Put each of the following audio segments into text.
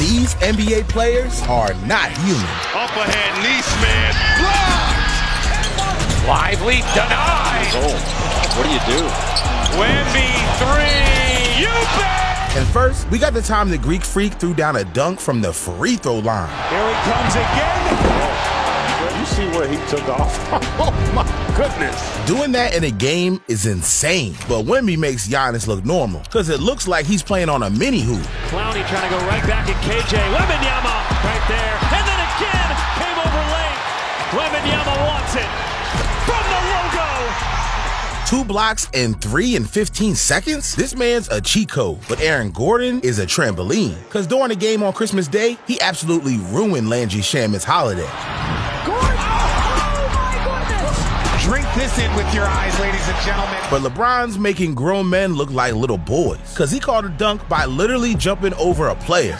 These NBA players are not human. Up ahead, knee smash. Blocked! Lively denied. Oh, what do you do? Wemby three. You bet! And first, we got the time the Greek Freak threw down a dunk from the free throw line. Here he comes again. You see where he took off? Oh my goodness. Doing that in a game is insane, but Wemby makes Giannis look normal, because it looks like he's playing on a mini hoop. Clowney trying to go right back at KJ. Wembanyama right there. And then again, came over late. Wembanyama wants it. From the logo. 2 blocks in 3 and 15 seconds? This man's a cheat code, but Aaron Gordon is a trampoline, because during the game on Christmas Day, he absolutely ruined Landry Shaman's holiday. Drink this in with your eyes, ladies and gentlemen. But LeBron's making grown men look like little boys, because he called a dunk by literally jumping over a player.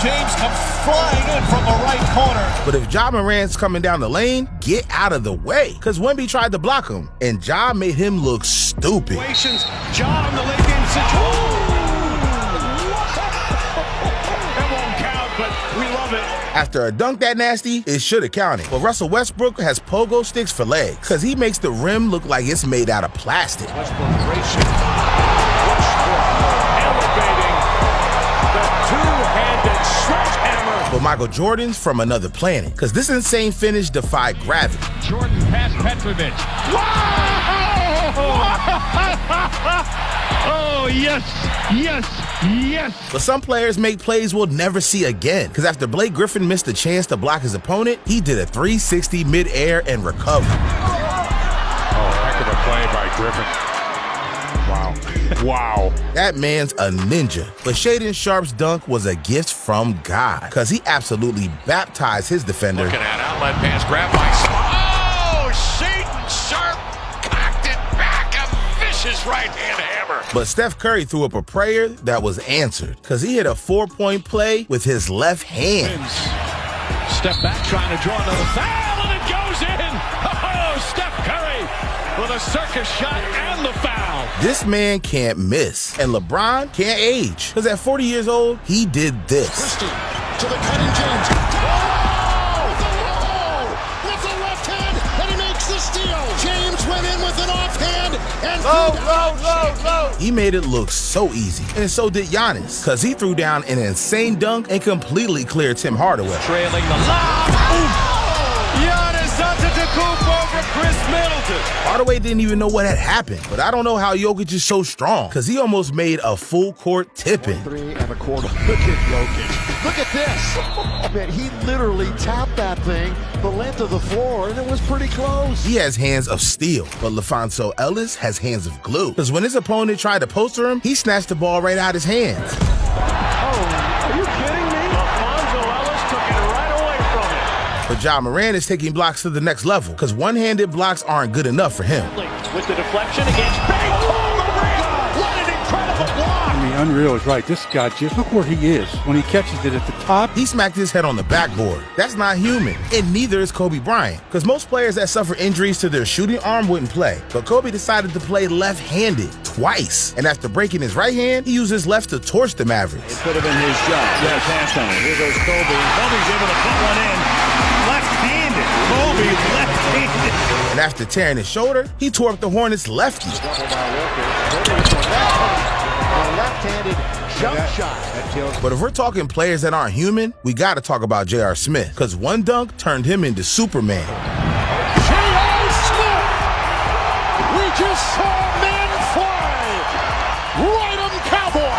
James comes flying in from the right corner. But if Ja Morant's coming down the lane, get out of the way, because Wemby tried to block him, and Ja made him look stupid. Ja in the late game situation. That won't count, but we love it. After a dunk that nasty, it should have counted. But Russell Westbrook has pogo sticks for legs, because he makes the rim look like it's made out of plastic. Westbrook elevating the two-handed sledgehammer. But Michael Jordan's from another planet, because this insane finish defied gravity. Jordan past Petrovic. Oh, yes, yes, yes. But some players make plays we'll never see again, because after Blake Griffin missed a chance to block his opponent, he did a 360 mid-air and recovered. Oh, heck of a play by Griffin. Wow. Wow. That man's a ninja. But Shaedon Sharp's dunk was a gift from God, because he absolutely baptized his defender. Looking at outlet pass, grab by Smart. Oh, Shaedon Sharp cocked it back. A vicious right-hand hammer. But Steph Curry threw up a prayer that was answered, because he hit a 4-point play with his left hand. Step back, trying to draw another foul, and it goes in. Oh, Steph Curry with a circus shot and the foul. This man can't miss, and LeBron can't age, because at 40 years old, he did this. Christie to the cutting James. With the left hand, and he makes the steal. James went in with an offhand and He made it look so easy, and so did Giannis, because he threw down an insane dunk and completely cleared Tim Hardaway. Trailing the lob. Giannis Antetokounmpo over Chris Middleton. Hardaway didn't even know what had happened, but I don't know how Jokic is so strong, because he almost made a full court tip-in. 3.25. Look at Jokic. Look at this. Man, he literally tapped that thing the length of the floor, and it was pretty close. He has hands of steel, but LaFonso Ellis has hands of glue, because when his opponent tried to poster him, he snatched the ball right out his hands. Oh, are you kidding me? Alfonso Ellis took it right away from him. But Ja Morant is taking blocks to the next level, because one-handed blocks aren't good enough for him. With the deflection against Bang! Oh, Morant! What an incredible block! I mean, unreal is right. This guy, just look where he is. When he catches it at the top, He smacked his head on the backboard. That's not human, and neither is Kobe Bryant, because most players that suffer injuries to their shooting arm wouldn't play. But Kobe decided to play left-handed twice, and after breaking his right hand, he used his left to torch the Mavericks. It could have been his shot. Yeah, passed on it. Here goes Kobe. Kobe's able to put one in. Left-handed. Kobe left-handed. And after tearing his shoulder, he tore up the Hornets' lefty. Left-handed jump shot. But if we're talking players that aren't human, we gotta talk about J.R. Smith, because one dunk turned him into Superman. J.R. Smith! We just saw men fly! Ride 'em, Cowboy!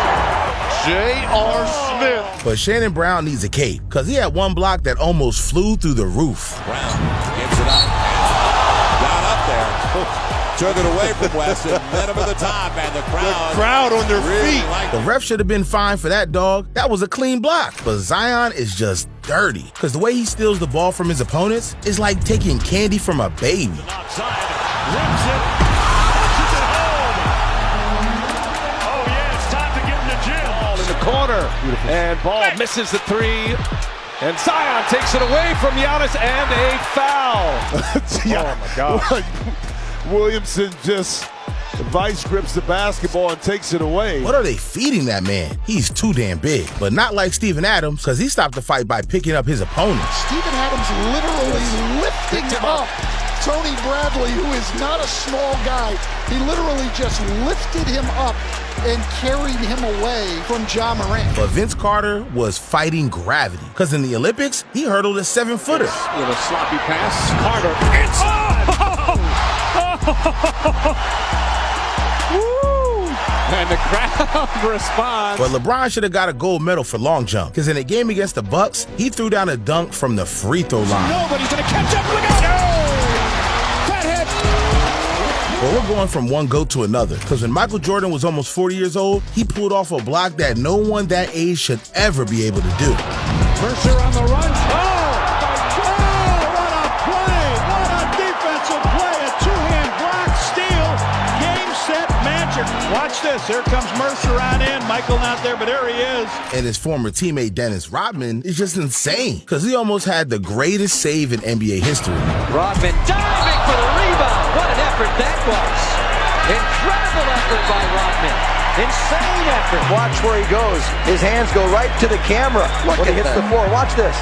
J.R. Smith. But Shannon Brown needs a cape, because he had one block that almost flew through the roof. Brown gives it up. Down up there. Took it away from West and met him at the top, and the crowd on their really feet. liked The it. ref should have been fined for that, dog. That was a clean block. But Zion is just dirty, because the way he steals the ball from his opponents is like taking candy from a baby. Not Zion. Rips it. Punches it home. Oh, yeah, it's time to get in the gym. Ball in the corner. And ball misses the three. And Zion takes it away from Giannis and a foul. Oh, my gosh. Williamson just The Vice grips the basketball and takes it away. What are they feeding that man? He's too damn big. But not like Steven Adams, because he stopped the fight by picking up his opponent. Steven Adams literally lifting up Tony Bradley, who is not a small guy. He literally just lifted him up and carried him away from Ja Morant. But Vince Carter was fighting gravity, because in the Olympics, he hurdled a 7-footer. With a sloppy pass, Carter inside. And the crowd responds. But LeBron should have got a gold medal for long jump, because in a game against the Bucks, he threw down a dunk from the free throw line. Nobody's going to catch up. Look out! Fathead. But we're going from one GOAT to another, because when Michael Jordan was almost 40 years old, he pulled off a block that no one that age should ever be able to do. Mercer on the run. What a play! What a defensive play! A two-hand block, steal, game, set, magic. Watch this. Here comes Mercer on in. Michael not there, but there he is. And his former teammate Dennis Rodman is just insane, because he almost had the greatest save in NBA history. Rodman diving for the rebound. What an effort that was. Incredible effort by Rodman. Insane effort. Watch where he goes. His hands go right to the camera when he hits the floor. Watch this.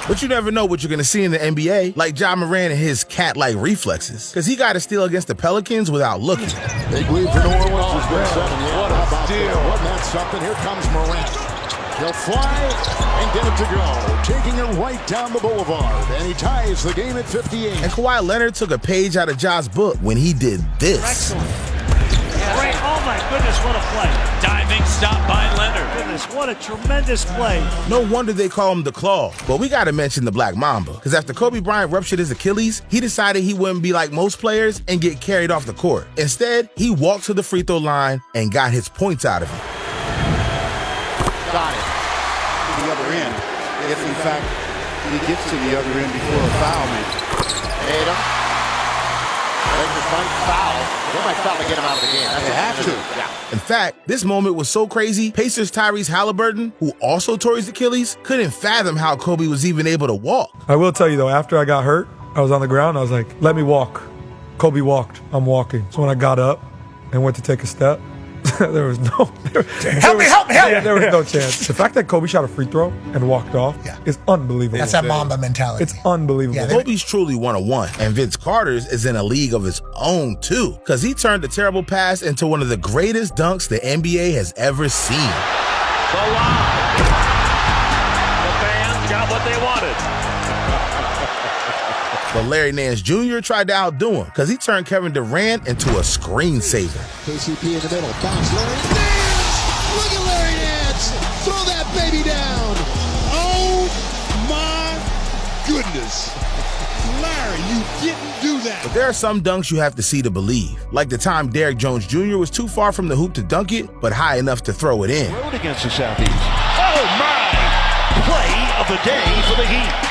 But you never know what you're going to see in the NBA, like Ja Morant and his cat-like reflexes, because he got a steal against the Pelicans without looking. Big lead for New Orleans has been set. What a steal. Wasn't that something? Here comes Morant. He'll fly and get it to go, taking it right down the boulevard, and he ties the game at 58. And Kawhi Leonard took a page out of Ja's book when he did this. Excellent. Great. Oh my goodness, what a play. Diving stop by Leonard. Goodness, what a tremendous play. No wonder they call him the Claw. But we got to mention the Black Mamba, because after Kobe Bryant ruptured his Achilles, he decided he wouldn't be like most players and get carried off the court. Instead, he walked to the free throw line and got his points out of it. Got it. To the other end. If, in fact, he gets to the other end before a foul, man. Tatum. Lakers might foul. They might foul to get him out of the game. They have to. Yeah. In fact, this moment was so crazy, Pacers Tyrese Halliburton, who also tore his Achilles, couldn't fathom how Kobe was even able to walk. I will tell you, though, after I got hurt, I was on the ground. I was like, let me walk. Kobe walked. I'm walking. So when I got up and went to take a step, there was no... Help me! Yeah, there was no chance. The fact that Kobe shot a free throw and walked off is unbelievable. That's that Mamba mentality. It's unbelievable. Yeah, Kobe's truly one-on-one, and Vince Carter's is in a league of his own, too, because he turned a terrible pass into one of the greatest dunks the NBA has ever seen. The line. The fans got what they wanted. But Larry Nance Jr. tried to outdo him, because he turned Kevin Durant into a screensaver. KCP in the middle. Bounce Larry Nance! Look at Larry Nance! Throw that baby down! Oh my goodness! Larry, you didn't do that! But there are some dunks you have to see to believe, like the time Derrick Jones Jr. was too far from the hoop to dunk it, but high enough to throw it in. Road against the Southeast. Oh my! Play of the day for the Heat.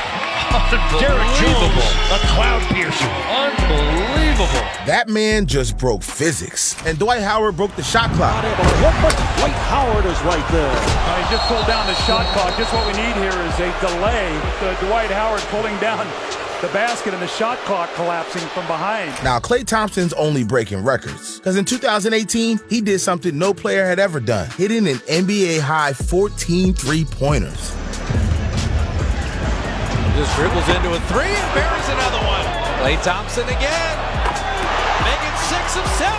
Derrick Jones, a cloud piercer. Unbelievable. That man just broke physics. And Dwight Howard broke the shot clock. Dwight Howard is right there. He just pulled down the shot clock. Just what we need here is a delay. Dwight Howard pulling down the basket and the shot clock collapsing from behind. Now, Klay Thompson's only breaking records, because in 2018, he did something no player had ever done, hitting an NBA-high 14 three-pointers. Just dribbles into a three and buries another one. Klay Thompson again. Making 6 of 7.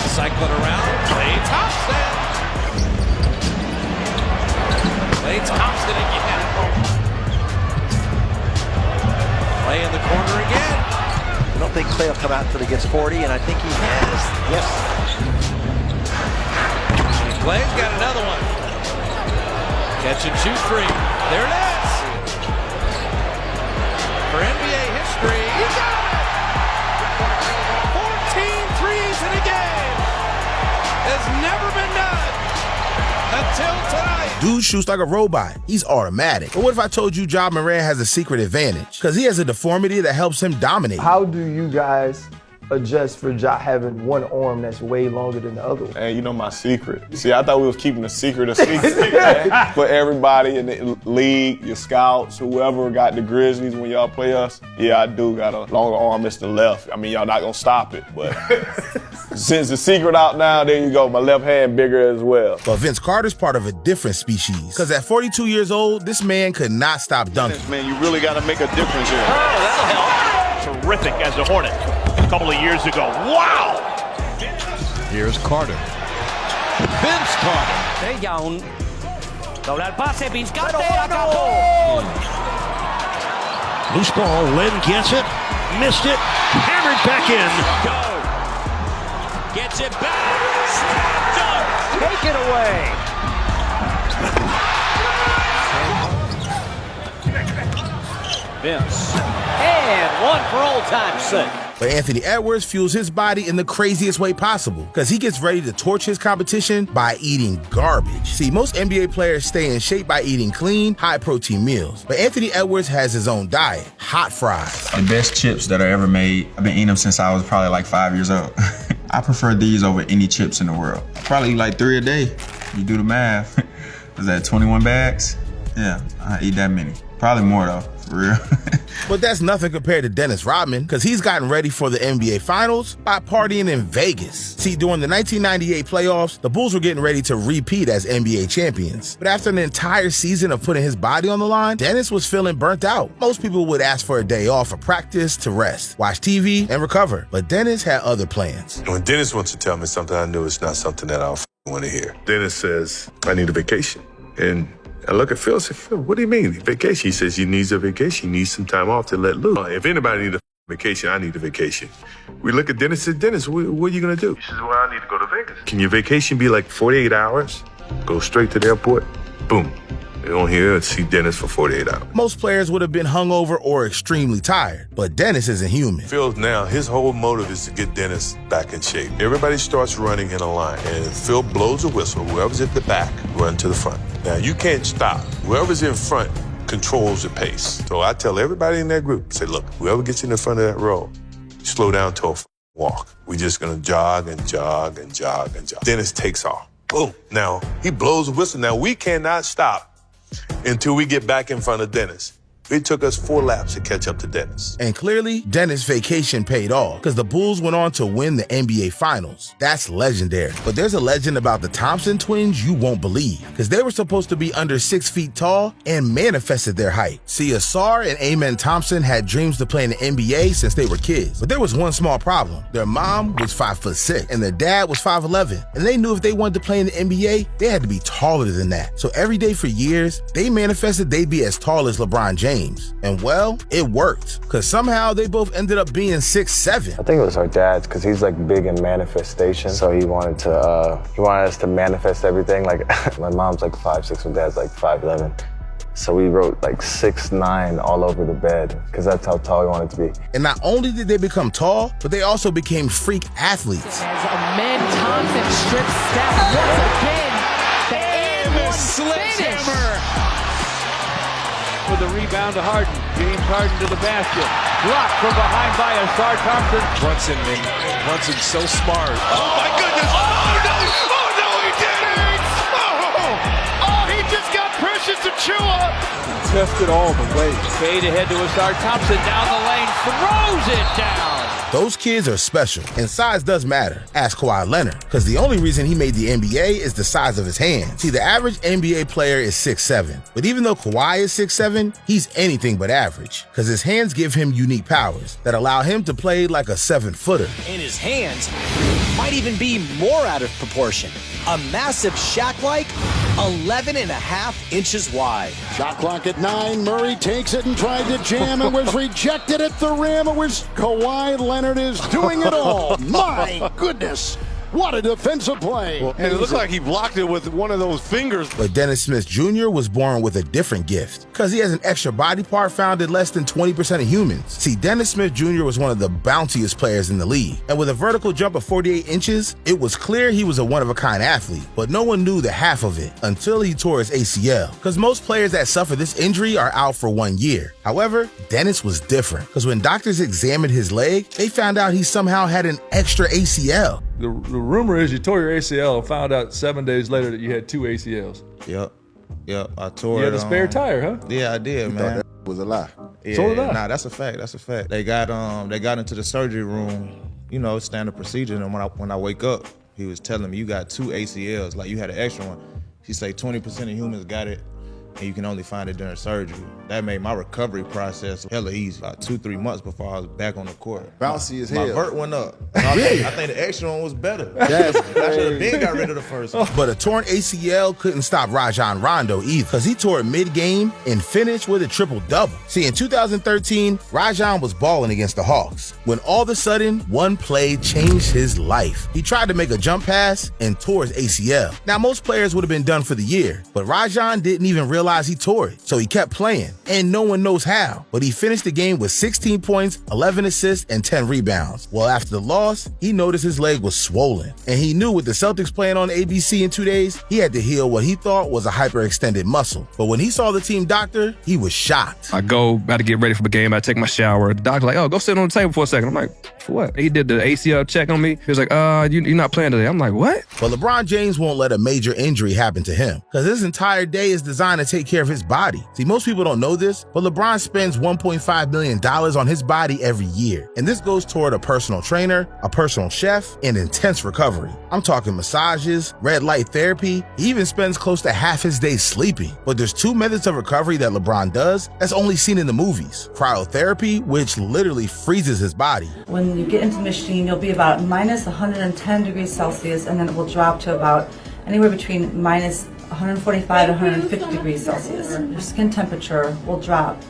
Cycling around. Klay Thompson. Klay Thompson again. Klay in the corner again. I don't think Klay will come out until he gets 40, and I think he has. Yes. And Klay's got another one. Catch and shoot three. There it is. For NBA history, he got it! 14 threes in a game has never been done until tonight. Dude shoots like a robot. He's automatic. But what if I told you Ja Morant has a secret advantage? Because he has a deformity that helps him dominate. How do you guys adjust for Ja having one arm that's way longer than the other one? Hey, you know my secret. See, I thought we was keeping a secret a secret. For everybody in the league, your scouts, whoever got the Grizzlies when y'all play us, yeah, I do got a longer arm. It's the left. I mean, y'all not gonna stop it, but Since the secret out now, there you go. My left hand bigger as well. But Vince Carter's part of a different species. Because at 42 years old, this man could not stop dunking. Man, you really got to make a difference here. Oh, that'll help. Terrific as a Hornet a couple of years ago. Wow! Here's Carter. Vince Carter. Bellón. Dobla el pase, Vizcate, acabó. Loose ball, Len gets it, missed it, hammered back in. Go. Gets it back. Done. Take it away. Vince. And one for old time's sake. But Anthony Edwards fuels his body in the craziest way possible because he gets ready to torch his competition by eating garbage. See, most NBA players stay in shape by eating clean, high-protein meals. But Anthony Edwards has his own diet, hot fries. The best chips that are ever made. I've been eating them since I was probably like 5 years old. I prefer these over any chips in the world. Probably eat like 3 a day. You do the math. Was that 21 bags? Yeah, I eat that many. Probably more though, for real. But that's nothing compared to Dennis Rodman, because he's gotten ready for the NBA Finals by partying in Vegas. See, during the 1998 playoffs, the Bulls were getting ready to repeat as NBA champions. But after an entire season of putting his body on the line, Dennis was feeling burnt out. Most people would ask for a day off for practice to rest, watch TV, and recover. But Dennis had other plans. When Dennis wants to tell me something, I know it's not something that I'll want to hear. Dennis says, I need a vacation. And I look at Phil and say, Phil, what do you mean, vacation? He says, he needs a vacation. He needs some time off to let loose. If anybody needs a vacation, I need a vacation. We look at Dennis and say, Dennis, what are you going to do? He says, well, I need to go to Vegas. Can your vacation be like 48 hours? Go straight to the airport? Boom. You don't hear or see Dennis for 48 hours. Most players would have been hungover or extremely tired, but Dennis isn't human. Phil now, his whole motive is to get Dennis back in shape. Everybody starts running in a line, and Phil blows a whistle. Whoever's at the back, run to the front. Now, you can't stop. Whoever's in front controls the pace. So I tell everybody in that group, say, look, whoever gets in the front of that row, slow down to a walk. We're just going to jog and jog and jog and jog. Dennis takes off. Boom. Now, he blows a whistle. Now, we cannot stop until we get back in front of Dennis. It took us 4 laps to catch up to Dennis. And clearly, Dennis' vacation paid off because the Bulls went on to win the NBA Finals. That's legendary. But there's a legend about the Thompson twins you won't believe because they were supposed to be under 6 feet tall and manifested their height. See, Asar and Amen Thompson had dreams to play in the NBA since they were kids. But there was one small problem. Their mom was 5'6" and their dad was 5'11". And they knew if they wanted to play in the NBA, they had to be taller than that. So every day for years, they manifested they'd be as tall as LeBron James. And well, it worked, because somehow they both ended up being 6'7". I think it was our dad's, because he's like big in manifestation. So he wanted us to manifest everything. Like my mom's like 5'6", my dad's like 5'11". So we wrote like 6'9" all over the bed, because that's how tall we wanted to be. And not only did they become tall, but they also became freak athletes. As Amen Thompson strips Steph once again. The and sledgehammer. For the rebound to Harden. James Harden to the basket. Blocked from behind by Asar Thompson. Brunson's so smart. Oh, my goodness. Oh, no. Oh, no, he didn't. Oh, he just got Precious Achiuwa. Tested all the way. Fade ahead to Asar Thompson. Down the lane. Throws it down. Those kids are special, and size does matter. Ask Kawhi Leonard, because the only reason he made the NBA is the size of his hands. See, the average NBA player is 6'7", but even though Kawhi is 6'7", he's anything but average, because his hands give him unique powers that allow him to play like a 7-footer. And his hands might even be more out of proportion. A massive Shaq-like 11.5 inches wide. Shot clock at 9. Murray takes it and tried to jam. It was rejected at the rim. It was Kawhi Leonard is doing it all. My goodness. What a defensive play. And it looked like he blocked it with one of those fingers. But Dennis Smith Jr. was born with a different gift because he has an extra body part found in less than 20% of humans. See, Dennis Smith Jr. was one of the bountiest players in the league. And with a vertical jump of 48 inches, it was clear he was a one-of-a-kind athlete. But no one knew the half of it until he tore his ACL. Because most players that suffer this injury are out for 1 year. However, Dennis was different because when doctors examined his leg, they found out he somehow had an extra ACL. The rumor is you tore your ACL and found out 7 days later that you had 2 ACLs. Yep, I tore it. You had a spare tire, huh? Yeah, I did, man. That was a lie. Yeah, so did I. Nah, that's a fact. They got into the surgery room, you know, standard procedure. And when I wake up, he was telling me, you got 2 ACLs, like you had an extra one. He say 20% of humans got it, and you can only find it during surgery. That made my recovery process hella easy. About 2-3 months before I was back on the court. Bouncy as hell. My vert went up. I think the extra one was better. That's I should have been got rid of the first one. But a torn ACL couldn't stop Rajon Rondo either, because he tore it mid-game and finished with a triple-double. See, in 2013, Rajon was balling against the Hawks, when all of a sudden, one play changed his life. He tried to make a jump pass and tore his ACL. Now, most players would have been done for the year, but Rajon didn't even realize he tore it, so he kept playing, and no one knows how. But he finished the game with 16 points, 11 assists, and 10 rebounds. Well, after the loss, he noticed his leg was swollen, and he knew with the Celtics playing on ABC in 2 days, he had to heal what he thought was a hyperextended muscle. But when he saw the team doctor, he was shocked. I go, about to get ready for the game, I take my shower. The doctor's like, oh, go sit on the table for a second. I'm like, for what? He did the ACL check on me. He was like, you're not playing today. I'm like, what? But LeBron James won't let a major injury happen to him, because his entire day is designed to take care of his body. See, most people don't know this, but LeBron spends $1.5 million on his body every year. And this goes toward a personal trainer, a personal chef, and intense recovery. I'm talking massages, red light therapy. He even spends close to half his day sleeping. But there's 2 methods of recovery that LeBron does that's only seen in the movies. Cryotherapy, which literally freezes his body. When you get into the machine, you'll be about minus 110 degrees Celsius, and then it will drop to about anywhere between minus 145 to 150 degrees Celsius. Your skin temperature will drop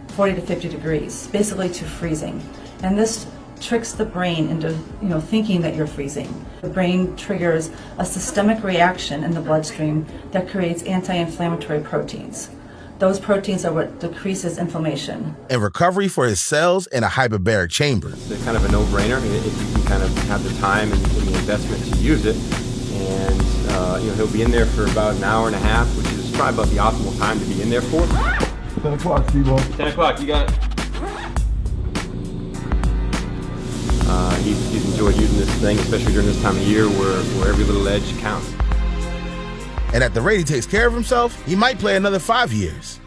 40 to 50 degrees, basically to freezing. And this tricks the brain into, thinking that you're freezing. The brain triggers a systemic reaction in the bloodstream that creates anti-inflammatory proteins. Those proteins are what decreases inflammation. And recovery for his cells in a hyperbaric chamber. It's kind of a no-brainer if you can kind of have the time and the investment to use it. And he'll be in there for about an hour and a half, which is probably about the optimal time to be in there for. 10 o'clock, Steve-O. 10 o'clock, you got it. He's enjoyed using this thing, especially during this time of year where every little edge counts. And at the rate he takes care of himself, he might play another 5 years.